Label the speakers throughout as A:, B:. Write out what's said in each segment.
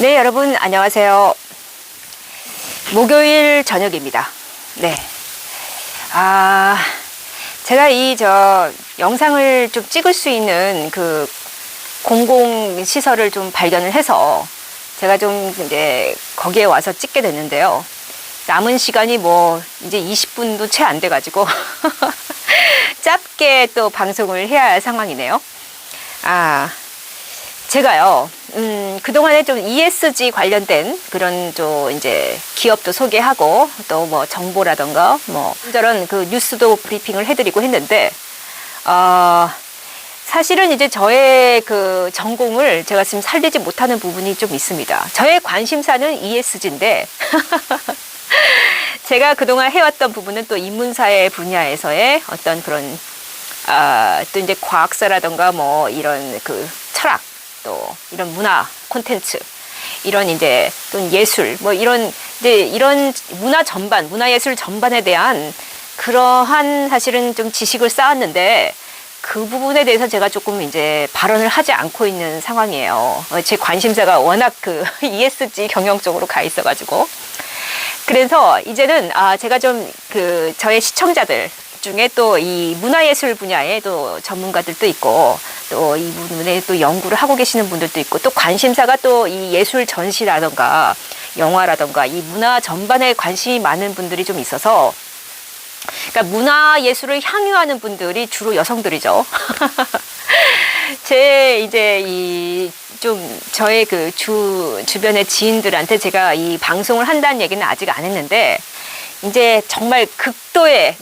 A: 네, 여러분 안녕하세요. 목요일 저녁입니다. 네. 제가 영상을 좀 찍을 수 있는 그 공공시설을 좀 발견을 해서 제가 좀 이제 거기에 와서 찍게 됐는데요. 남은 시간이 뭐 이제 20분도 채 안 돼가지고 짧게 또 방송을 해야 할 상황이네요. 제가요, 그동안에 좀 ESG 관련된 그런 좀 이제 기업도 소개하고 또 뭐 정보라던가 뭐 이런 그 뉴스도 브리핑을 해드리고 했는데, 사실은 이제 저의 그 전공을 제가 지금 살리지 못하는 부분이 좀 있습니다. 저의 관심사는 ESG인데, 제가 그동안 해왔던 부분은 또 인문사회 분야에서의 어떤 그런, 또 이제 과학사라던가 뭐 이런 그 철학, 또 이런 문화 콘텐츠, 이런 이제 또 예술, 뭐 이런 이제 이런 문화 전반, 문화예술 전반에 대한 그러한 사실은 좀 지식을 쌓았는데 그 부분에 대해서 제가 조금 이제 발언을 하지 않고 있는 상황이에요. 제 관심사가 워낙 그 ESG 경영 쪽으로 가 있어가지고. 그래서 이제는 제가 좀 그 저의 시청자들 중에 또 이 문화예술 분야에 또 전문가들도 있고 또 이 부분에 또 연구를 하고 계시는 분들도 있고 또 관심사가 또 이 예술 전시라던가 영화라던가 이 문화 전반에 관심이 많은 분들이 좀 있어서, 그러니까 문화예술을 향유하는 분들이 주로 여성들이죠. 제 이제 저의 그 주변의 지인들한테 제가 이 방송을 한다는 얘기는 아직 안 했는데, 이제 정말 극도의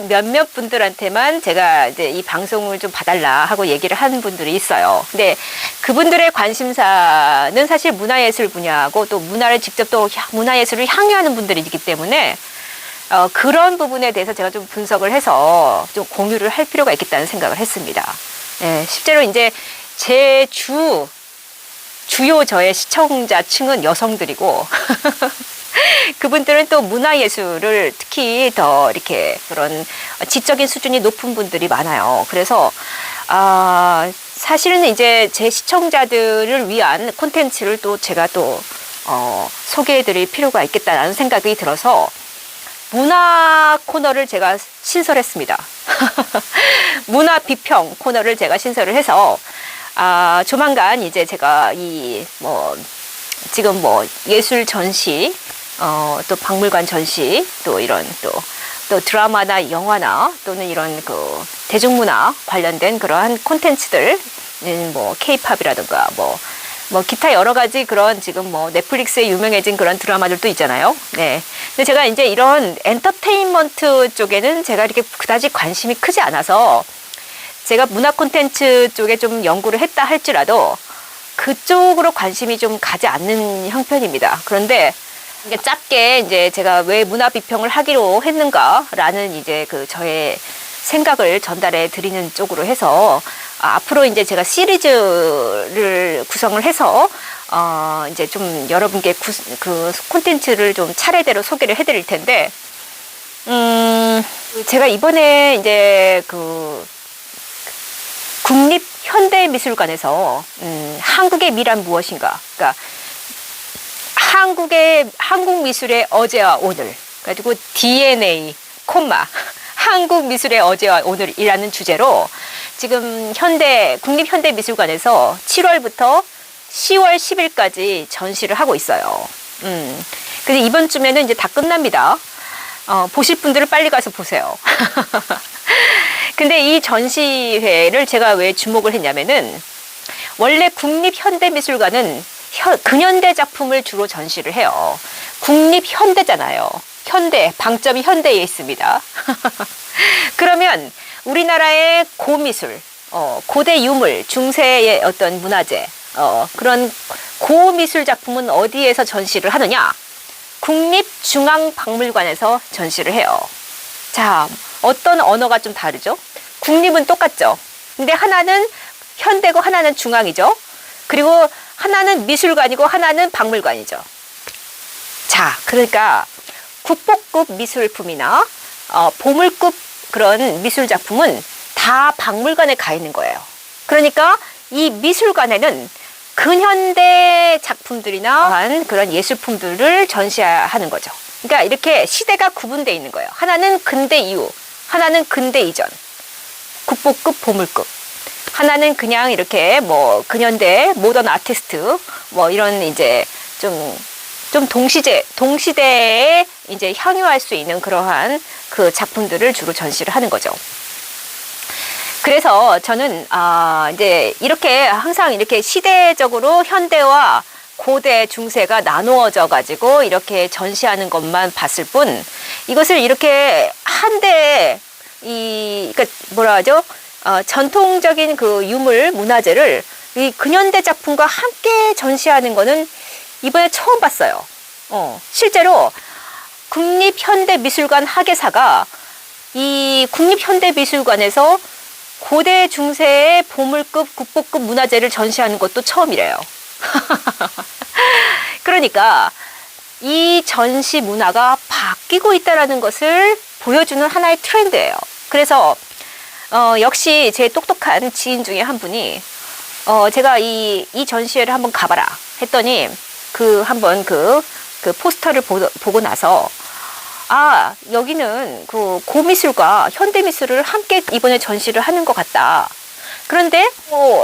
A: 몇몇 분들한테만 제가 이제 이 방송을 좀 봐달라 하고 얘기를 하는 분들이 있어요. 근데 그분들의 관심사는 사실 문화예술 분야고 또 문화를 직접 또 문화예술을 향유하는 분들이기 때문에 그런 부분에 대해서 제가 좀 분석을 해서 좀 공유를 할 필요가 있겠다는 생각을 했습니다. 네, 실제로 이제 제 주요 저의 시청자층은 여성들이고 그분들은 또 문화예술을 특히 더 이렇게 그런 지적인 수준이 높은 분들이 많아요. 그래서 사실은 이제 제 시청자들을 위한 콘텐츠를 또 제가 또 소개해드릴 필요가 있겠다라는 생각이 들어서 문화 코너를 제가 신설했습니다. 문화 비평 코너를 제가 신설을 해서 조만간 이제 제가 지금 뭐 예술 전시, 또 박물관 전시, 또 이런 또 드라마나 영화나 또는 이런 그 대중문화 관련된 그러한 콘텐츠들, 뭐 케이팝이라든가 뭐 기타 여러 가지 그런 지금 뭐 넷플릭스에 유명해진 그런 드라마들도 있잖아요. 네. 근데 제가 이제 이런 엔터테인먼트 쪽에는 제가 이렇게 그다지 관심이 크지 않아서 제가 문화 콘텐츠 쪽에 좀 연구를 했다 할지라도 그쪽으로 관심이 좀 가지 않는 형편입니다. 그런데 이게 짧게 이제 제가 왜 문화 비평을 하기로 했는가라는 이제 그 저의 생각을 전달해 드리는 쪽으로 해서 앞으로 이제 제가 시리즈를 구성을 해서 이제 좀 여러분께 그 콘텐츠를 좀 차례대로 소개를 해드릴 텐데, 제가 이번에 이제 그 국립현대미술관에서 한국의 미란 무엇인가, 그러니까 한국 미술의 어제와 오늘, 가지고 DNA, 한국 미술의 어제와 오늘이라는 주제로 지금 국립현대미술관에서 7월부터 10월 10일까지 전시를 하고 있어요. 근데 이번 주면은 이제 다 끝납니다. 보실 분들은 빨리 가서 보세요. 근데 이 전시회를 제가 왜 주목을 했냐면은, 원래 국립현대미술관은 근현대 작품을 주로 전시를 해요. 국립현대잖아요. 현대, 방점이 현대에 있습니다. 그러면 우리나라의 고미술, 고대 유물, 중세의 어떤 문화재, 그런 고미술 작품은 어디에서 전시를 하느냐? 국립중앙박물관에서 전시를 해요. 자, 어떤 언어가 좀 다르죠? 국립은 똑같죠? 근데 하나는 현대고 하나는 중앙이죠? 그리고 하나는 미술관이고 하나는 박물관이죠. 자, 그러니까 국보급 미술품이나 보물급 그런 미술 작품은 다 박물관에 가 있는 거예요. 그러니까 이 미술관에는 근현대 작품들이나 그런 예술품들을 전시하는 거죠. 그러니까 이렇게 시대가 구분되어 있는 거예요. 하나는 근대 이후, 하나는 근대 이전, 국보급, 보물급. 하나는 그냥 이렇게 뭐 근현대 모던 아티스트 뭐 이런 이제 좀 동시대에 이제 향유할 수 있는 그러한 그 작품들을 주로 전시를 하는 거죠. 그래서 저는 이제 이렇게 항상 이렇게 시대적으로 현대와 고대, 중세가 나누어져 가지고 이렇게 전시하는 것만 봤을 뿐, 이것을 이렇게 한데 그러니까 뭐라 하죠? 전통적인 그 유물 문화재를 이 근현대 작품과 함께 전시하는 거는 이번에 처음 봤어요. 실제로 국립현대미술관 학예사가 이 국립현대미술관에서 고대 중세의 보물급, 국보급 문화재를 전시하는 것도 처음이래요. 그러니까 이 전시 문화가 바뀌고 있다는 것을 보여주는 하나의 트렌드예요. 그래서 역시 제 똑똑한 지인 중에 한 분이 제가 이 전시회를 한번 가봐라 했더니 한번 그 포스터를 보고 나서 여기는 그 고미술과 현대미술을 함께 이번에 전시를 하는 것 같다. 그런데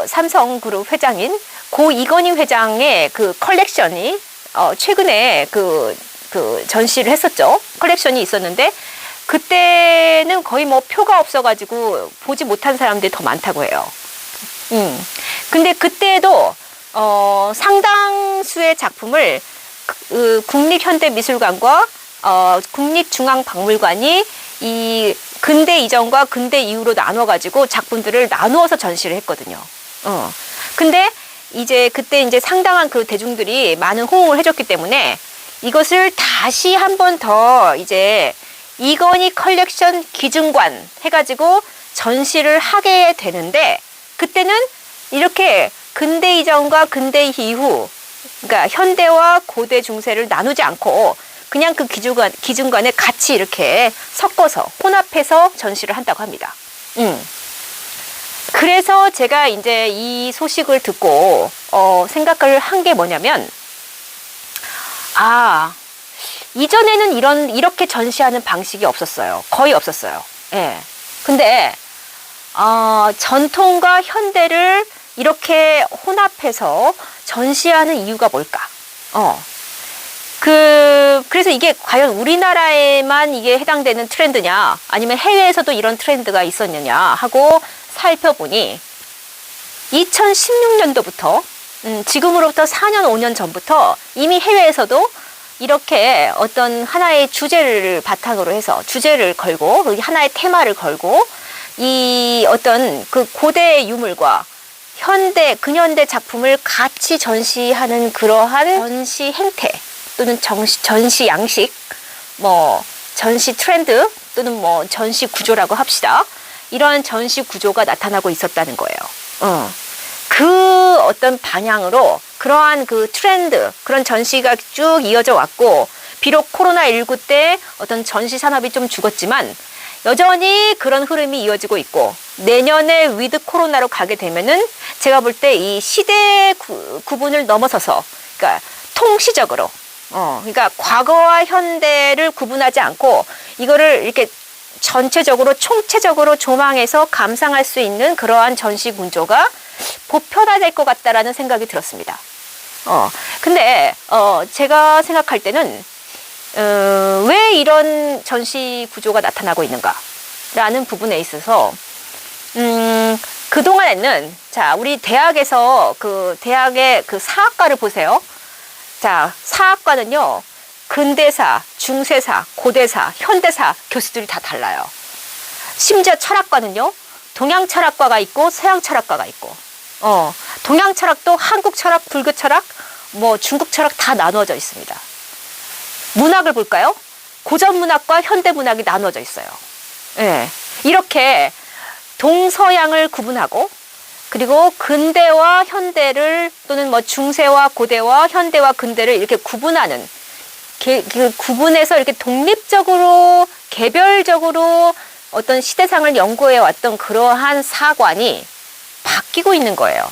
A: 삼성그룹 회장인 고 이건희 회장의 그 컬렉션이 최근에 그 전시를 했었죠. 컬렉션이 있었는데 그때는 거의 뭐 표가 없어가지고 보지 못한 사람들이 더 많다고 해요. 근데 그때도 상당수의 작품을 국립현대미술관과 국립중앙박물관이 이 근대 이전과 근대 이후로 나눠가지고 작품들을 나누어서 전시를 했거든요. 근데 그때 이제 상당한 그 대중들이 많은 호응을 해줬기 때문에 이것을 다시 한 번 더 이제 이건희 컬렉션 기증관 해가지고 전시를 하게 되는데, 그때는 이렇게 근대 이전과 근대 이후, 그러니까 현대와 고대 중세를 나누지 않고 그냥 그 기준관에 같이 이렇게 섞어서 혼합해서 전시를 한다고 합니다. 그래서 제가 이제 이 소식을 듣고 생각을 한 게 뭐냐면, 이전에는 이렇게 전시하는 방식이 없었어요. 거의 없었어요. 예. 근데 전통과 현대를 이렇게 혼합해서 전시하는 이유가 뭘까? 그래서 이게 과연 우리나라에만 이게 해당되는 트렌드냐, 아니면 해외에서도 이런 트렌드가 있었느냐 하고 살펴보니 2016년도부터 지금으로부터 4년, 5년 전부터 이미 해외에서도 이렇게 어떤 하나의 주제를 바탕으로 해서 주제를 걸고 하나의 테마를 걸고 이 어떤 그 고대 유물과 근현대 작품을 같이 전시하는 그러한 전시 행태 또는 전시 양식, 뭐 전시 트렌드 또는 뭐 전시 구조라고 합시다. 이러한 전시 구조가 나타나고 있었다는 거예요. 그 어떤 방향으로 그러한 그 트렌드, 그런 전시가 쭉 이어져 왔고, 비록 코로나19 때 어떤 전시 산업이 좀 죽었지만 여전히 그런 흐름이 이어지고 있고, 내년에 위드 코로나로 가게 되면은 제가 볼 때 이 시대 구분을 넘어서서, 그러니까 통시적으로, 그러니까 과거와 현대를 구분하지 않고 이거를 이렇게 전체적으로 총체적으로 조망해서 감상할 수 있는 그러한 전시 구조가 보편화될 것 같다라는 생각이 들었습니다. 근데 제가 생각할 때는 왜 이런 전시 구조가 나타나고 있는가라는 부분에 있어서 그동안에는, 자, 우리 대학에서 대학의 사학과를 보세요. 자, 사학과는요, 근대사, 중세사, 고대사, 현대사 교수들이 다 달라요. 심지어 철학과는요, 동양 철학과가 있고 서양 철학과가 있고, 동양 철학도 한국 철학, 불교 철학, 뭐 중국 철학 다 나누어져 있습니다. 문학을 볼까요? 고전 문학과 현대 문학이 나누어져 있어요. 예. 이렇게 동서양을 구분하고, 그리고 근대와 현대를, 또는 뭐 중세와 고대와 현대와 근대를 이렇게 구분하는, 구분해서 이렇게 독립적으로 개별적으로 어떤 시대상을 연구해 왔던 그러한 사관이 바뀌고 있는 거예요.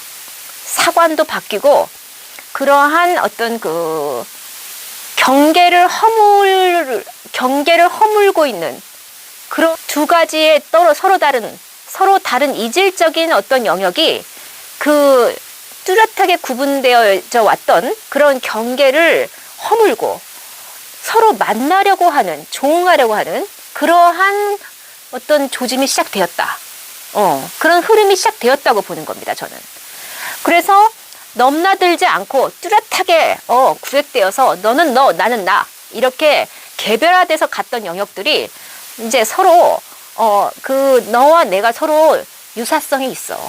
A: 사관도 바뀌고 그러한 어떤 그 경계를 허물고 있는 그런 두 가지의 서로 다른 이질적인 어떤 영역이 그 뚜렷하게 구분되어져 왔던 그런 경계를 허물고 서로 만나려고 하는, 조응하려고 하는 그러한 어떤 조짐이 시작되었다. 그런 흐름이 시작되었다고 보는 겁니다, 저는. 그래서 넘나들지 않고 뚜렷하게 구획되어서 너는 너, 나는 나 이렇게 개별화돼서 갔던 영역들이 이제 서로 그 너와 내가 서로 유사성이 있어.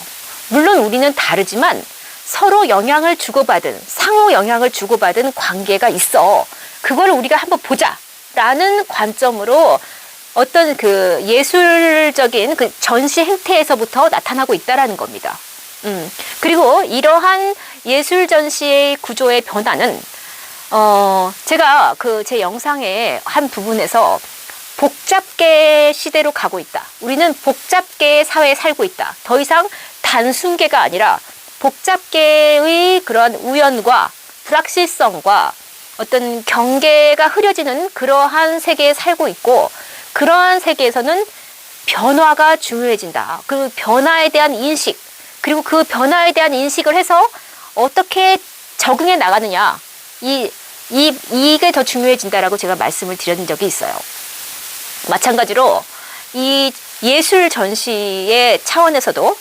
A: 물론 우리는 다르지만 서로 영향을 주고받은, 상호 영향을 주고받은 관계가 있어. 그걸 우리가 한번 보자라는 관점으로 어떤 그 예술적인 그 전시 행태에서부터 나타나고 있다라는 겁니다. 그리고 이러한 예술 전시의 구조의 변화는 제가 그 제 영상의 한 부분에서 복잡계 시대로 가고 있다. 우리는 복잡계의 사회에 살고 있다. 더 이상 단순계가 아니라 복잡계의 그런 우연과 불확실성과 어떤 경계가 흐려지는 그러한 세계에 살고 있고 그러한 세계에서는 변화가 중요해진다. 그 변화에 대한 인식 그리고 그 변화에 대한 인식을 해서 어떻게 적응해 나가느냐 이게 더 중요해진다라고 제가 말씀을 드린 적이 있어요. 마찬가지로 이 예술 전시의 차원에서도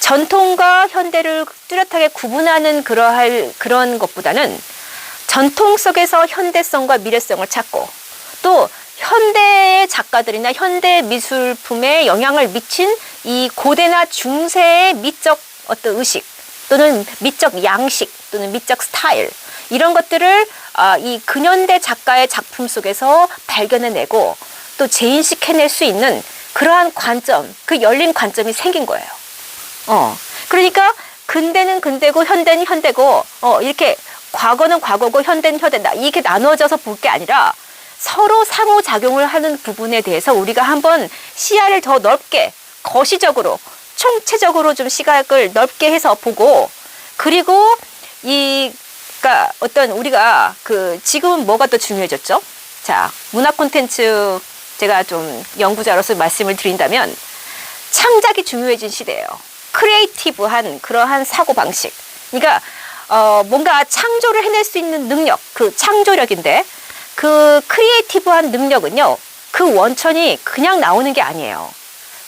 A: 전통과 현대를 뚜렷하게 구분하는 그런 것보다는 전통 속에서 현대성과 미래성을 찾고 또 현대의 작가들이나 현대 미술품에 영향을 미친 이 고대나 중세의 미적 어떤 의식 또는 미적 양식 또는 미적 스타일 이런 것들을 이 근현대 작가의 작품 속에서 발견해내고 또 재인식해낼 수 있는 그러한 관점, 그 열린 관점이 생긴 거예요. 그러니까 근대는 근대고 현대는 현대고 이렇게 과거는 과거고 현대는 현대다 이렇게 나누어져서 볼 게 아니라 서로 상호작용을 하는 부분에 대해서 우리가 한번 시야를 더 넓게 거시적으로 총체적으로 좀 시각을 넓게 해서 보고 그리고 그러니까 어떤 우리가 지금은 뭐가 더 중요해졌죠? 자, 문화 콘텐츠 제가 좀 연구자로서 말씀을 드린다면 창작이 중요해진 시대예요. 크리에이티브한 그러한 사고방식. 그러니까 뭔가 창조를 해낼 수 있는 능력, 그 창조력인데 그 크리에이티브한 능력은요. 그 원천이 그냥 나오는 게 아니에요.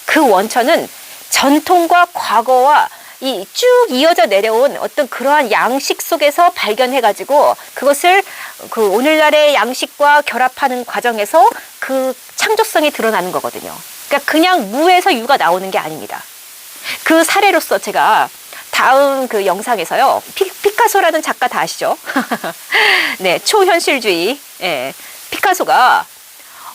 A: 그 원천은 전통과 과거와 이 쭉 이어져 내려온 어떤 그러한 양식 속에서 발견해가지고 그것을 그 오늘날의 양식과 결합하는 과정에서 그 창조성이 드러나는 거거든요. 그러니까 그냥 무에서 유가 나오는 게 아닙니다. 그 사례로서 제가 다음 그 영상에서요. 피카소라는 작가 다 아시죠? 네, 초현실주의. 예, 피카소가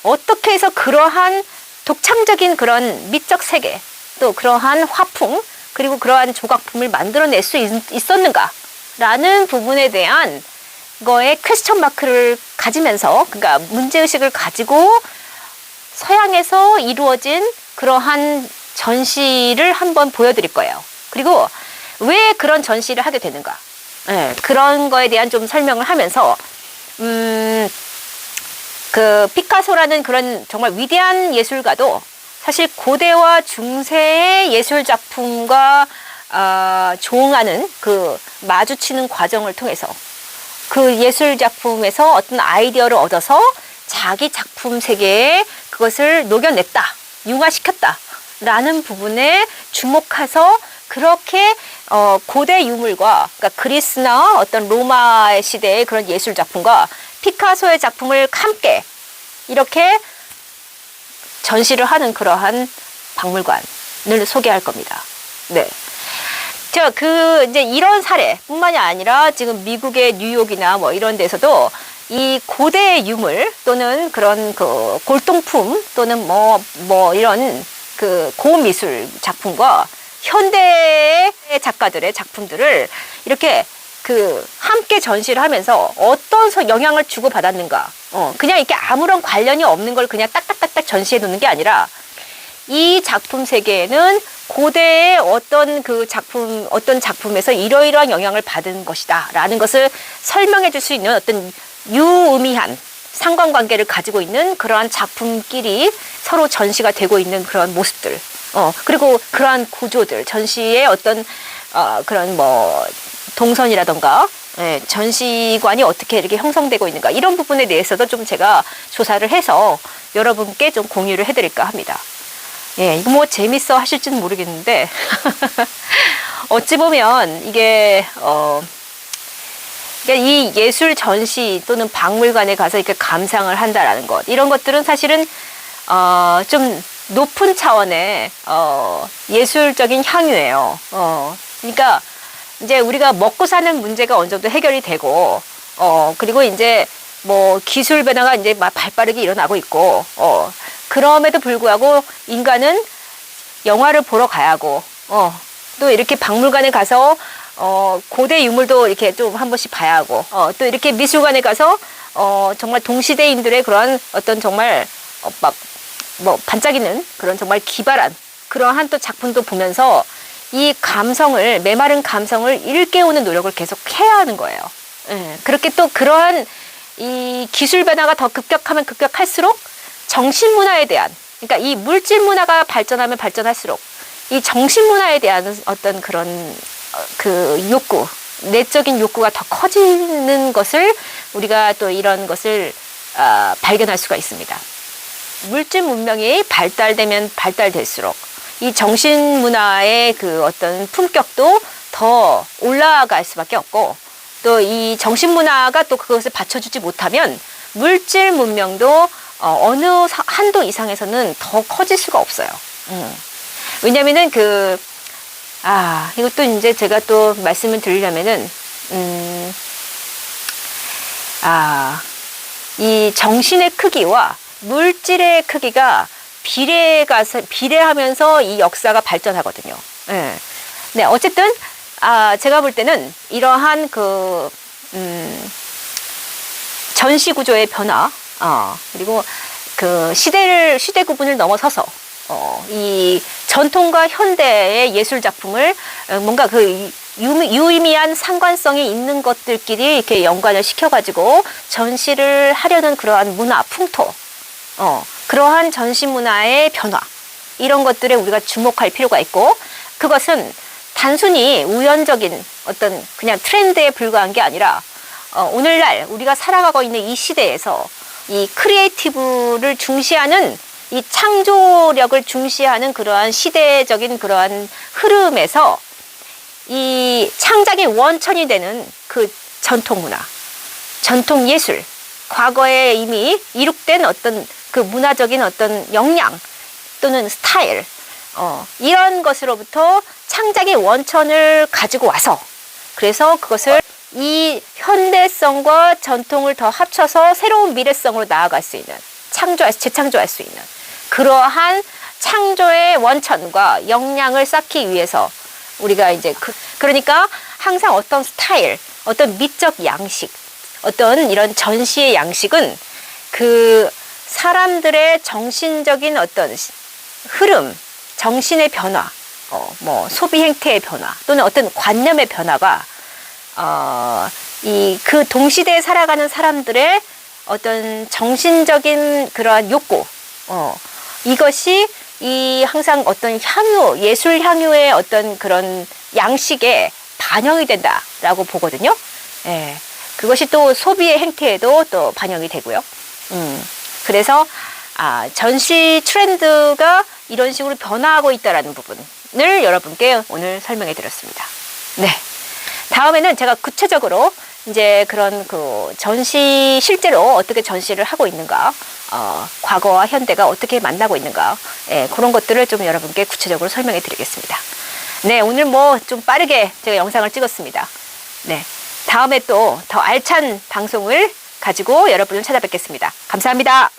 A: 어떻게 해서 그러한 독창적인 그런 미적 세계 또 그러한 화풍 그리고 그러한 조각품을 만들어낼 수 있었는가라는 부분에 대한 거에 퀘스천 마크를 가지면서 그러니까 문제의식을 가지고 서양에서 이루어진 그러한 전시를 한번 보여드릴 거예요. 그리고 왜 그런 전시를 하게 되는가 그런 거에 대한 좀 설명을 하면서 그 피카소라는 그런 정말 위대한 예술가도 사실 고대와 중세의 예술 작품과 조응하는 그 마주치는 과정을 통해서 그 예술 작품에서 어떤 아이디어를 얻어서 자기 작품 세계에 그것을 녹여냈다, 융화시켰다 라는 부분에 주목해서 그렇게 고대 유물과 그러니까 그리스나 어떤 로마의 시대의 그런 예술 작품과 피카소의 작품을 함께 이렇게 전시를 하는 그러한 박물관을 소개할 겁니다. 네. 자, 이제 이런 사례뿐만이 아니라 지금 미국의 뉴욕이나 뭐 이런 데서도 이 고대 유물 또는 그런 그 골동품 또는 뭐 이런 그 고미술 작품과 현대의 작가들의 작품들을 이렇게 함께 전시를 하면서 어떤 영향을 주고받았는가. 그냥 이렇게 아무런 관련이 없는 걸 그냥 딱딱딱딱 전시해 놓는 게 아니라 이 작품 세계에는 고대의 어떤 그 작품, 어떤 작품에서 이러이러한 영향을 받은 것이다 라는 것을 설명해 줄 수 있는 어떤 유의미한 상관관계를 가지고 있는 그러한 작품끼리 서로 전시가 되고 있는 그런 모습들, 그리고 그러한 구조들, 전시의 어떤 그런 뭐 동선이라던가 전시관이 어떻게 이렇게 형성되고 있는가, 이런 부분에 대해서도 좀 제가 조사를 해서 여러분께 좀 공유를 해드릴까 합니다. 이거 뭐 재밌어 하실지는 모르겠는데 어찌 보면 이게 이 예술 전시 또는 박물관에 가서 이렇게 감상을 한다라는 것, 이런 것들은 사실은 좀 높은 차원의 예술적인 향유예요. 그러니까 이제 우리가 먹고 사는 문제가 어느 정도 해결이 되고, 그리고 이제 뭐 기술 변화가 이제 막 발빠르게 일어나고 있고, 그럼에도 불구하고 인간은 영화를 보러 가야 하고, 또 이렇게 박물관에 가서 고대 유물도 이렇게 좀 한 번씩 봐야 하고, 또 이렇게 미술관에 가서 정말 동시대인들의 그런 어떤 정말 막 뭐 반짝이는 그런 정말 기발한 그러한 또 작품도 보면서 이 감성을, 메마른 감성을 일깨우는 노력을 계속 해야 하는 거예요. 그렇게 또 그러한 이 기술 변화가 더 급격하면 급격할수록 정신 문화에 대한, 그러니까 이 물질 문화가 발전하면 발전할수록 이 정신 문화에 대한 어떤 그런 그 욕구, 내적인 욕구가 더 커지는 것을 우리가 또 이런 것을 발견할 수가 있습니다. 물질 문명이 발달되면 발달될수록 이 정신 문화의 그 어떤 품격도 더 올라갈 수밖에 없고, 또 이 정신 문화가 또 그것을 받쳐주지 못하면 물질 문명도 어느 한도 이상에서는 더 커질 수가 없어요. 왜냐면은 이것도 이제 제가 또 말씀을 드리려면은, 이 정신의 크기와 물질의 크기가 비례하면서 이 역사가 발전하거든요. 네, 어쨌든, 제가 볼 때는 이러한 전시 구조의 변화, 그리고 시대 구분을 넘어서서, 이 전통과 현대의 예술 작품을 뭔가 유의미한 상관성이 있는 것들끼리 이렇게 연관을 시켜가지고 전시를 하려는 그러한 문화, 풍토, 그러한 전시 문화의 변화, 이런 것들에 우리가 주목할 필요가 있고, 그것은 단순히 우연적인 어떤 그냥 트렌드에 불과한 게 아니라 오늘날 우리가 살아가고 있는 이 시대에서 이 크리에이티브를 중시하는, 이 창조력을 중시하는 그러한 시대적인 그러한 흐름에서 이 창작의 원천이 되는 그 전통 문화, 전통 예술, 과거에 이미 이룩된 어떤 그 문화적인 어떤 역량 또는 스타일, 이런 것으로부터 창작의 원천을 가지고 와서, 그래서 그것을 이 현대성과 전통을 더 합쳐서 새로운 미래성으로 나아갈 수 있는, 재창조할 수 있는 그러한 창조의 원천과 역량을 쌓기 위해서 우리가 이제 그러니까 항상 어떤 스타일, 어떤 미적 양식, 어떤 이런 전시의 양식은 그 사람들의 정신적인 어떤 흐름, 정신의 변화, 뭐 소비 행태의 변화 또는 어떤 관념의 변화가 그 동시대에 살아가는 사람들의 어떤 정신적인 그러한 욕구, 이것이 이 항상 어떤 향유, 예술 향유의 어떤 그런 양식에 반영이 된다라고 보거든요. 그것이 또 소비의 행태에도 또 반영이 되고요. 그래서 전시 트렌드가 이런 식으로 변화하고 있다라는 부분을 여러분께 오늘 설명해 드렸습니다. 네. 다음에는 제가 구체적으로 이제 그런 전시, 실제로 어떻게 전시를 하고 있는가, 과거와 현대가 어떻게 만나고 있는가, 그런 것들을 좀 여러분께 구체적으로 설명해 드리겠습니다. 네, 오늘 뭐 좀 빠르게 제가 영상을 찍었습니다. 네. 다음에 또 더 알찬 방송을 가지고 여러분을 찾아뵙겠습니다. 감사합니다.